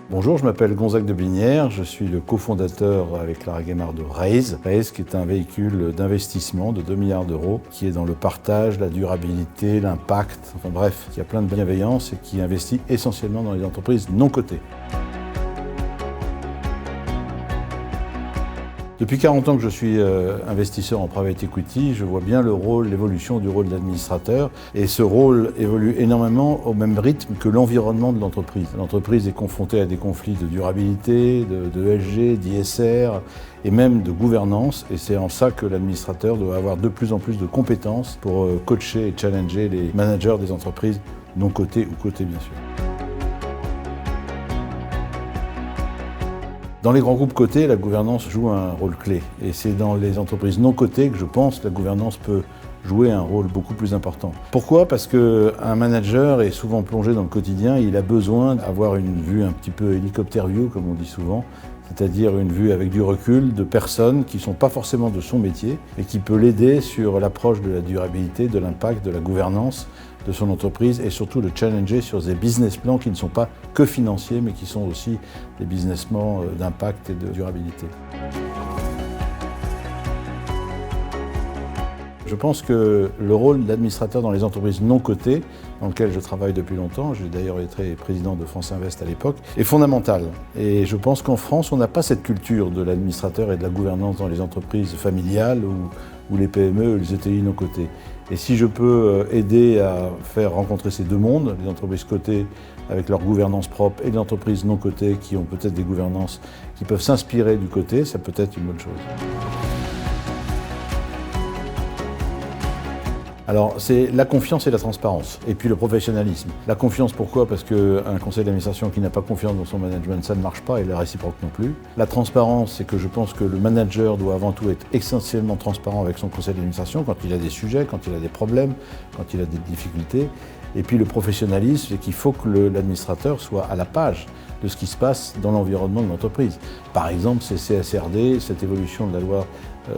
Bonjour, je m'appelle Gonzague de Blinière, je suis le cofondateur avec Clara Guémard de Raise. Raise qui est un véhicule d'investissement de 2 milliards d'euros qui est dans le partage, la durabilité, l'impact, enfin bref, qui a plein de bienveillance et qui investit essentiellement dans les entreprises non cotées. Depuis 40 ans que je suis investisseur en private equity, je vois bien l'évolution du rôle d'administrateur. Et ce rôle évolue énormément au même rythme que l'environnement de l'entreprise. L'entreprise est confrontée à des conflits de durabilité, de ESG, d'ISR et même de gouvernance. Et c'est en ça que l'administrateur doit avoir de plus en plus de compétences pour coacher et challenger les managers des entreprises non cotées ou cotées bien sûr. Dans les grands groupes cotés, la gouvernance joue un rôle clé. Et c'est dans les entreprises non cotées que je pense que la gouvernance peut jouer un rôle beaucoup plus important. Pourquoi ? Parce qu'un manager est souvent plongé dans le quotidien, il a besoin d'avoir une vue un petit peu hélicoptère view, comme on dit souvent, c'est-à-dire une vue avec du recul de personnes qui ne sont pas forcément de son métier, et qui peut l'aider sur l'approche de la durabilité, de l'impact, de la gouvernance de son entreprise et surtout le challenger sur des business plans qui ne sont pas que financiers mais qui sont aussi des business plans d'impact et de durabilité. Je pense que le rôle d'administrateur dans les entreprises non cotées, dans lesquelles je travaille depuis longtemps, j'ai d'ailleurs été président de France Invest à l'époque, est fondamental. Et je pense qu'en France, on n'a pas cette culture de l'administrateur et de la gouvernance dans les entreprises familiales ou les PME ou les ETI non cotées. Et si je peux aider à faire rencontrer ces deux mondes, les entreprises cotées avec leur gouvernance propre et les entreprises non cotées qui ont peut-être des gouvernances qui peuvent s'inspirer du côté, ça peut être une bonne chose. Alors, c'est la confiance et la transparence, et puis le professionnalisme. La confiance, pourquoi ? Parce qu'un conseil d'administration qui n'a pas confiance dans son management, ça ne marche pas, et la réciproque non plus. La transparence, c'est que je pense que le manager doit avant tout être essentiellement transparent avec son conseil d'administration quand il a des sujets, quand il a des problèmes, quand il a des difficultés. Et puis le professionnalisme, c'est qu'il faut que l'administrateur soit à la page de ce qui se passe dans l'environnement de l'entreprise. Par exemple, ces CSRD, cette évolution de la loi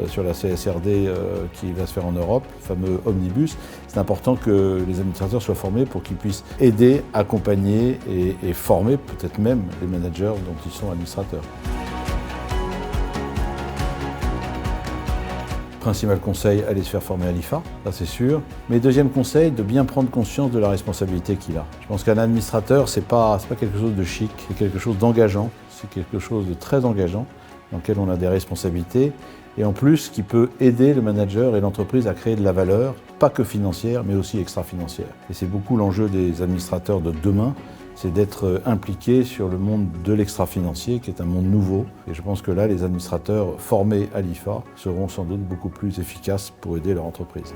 sur la CSRD qui va se faire en Europe, le fameux omnibus, c'est important que les administrateurs soient formés pour qu'ils puissent aider, accompagner et former peut-être même les managers dont ils sont administrateurs. Principal conseil, aller se faire former à l'IFA, ça c'est sûr. Mais deuxième conseil, de bien prendre conscience de la responsabilité qu'il a. Je pense qu'un administrateur, c'est pas quelque chose de chic, c'est quelque chose d'engageant, c'est quelque chose de très engageant, dans lequel on a des responsabilités, et en plus qui peut aider le manager et l'entreprise à créer de la valeur, pas que financière, mais aussi extra-financière. Et c'est beaucoup l'enjeu des administrateurs de demain, c'est d'être impliqués sur le monde de l'extra-financier, qui est un monde nouveau. Et je pense que là, les administrateurs formés à l'IFA seront sans doute beaucoup plus efficaces pour aider leur entreprise.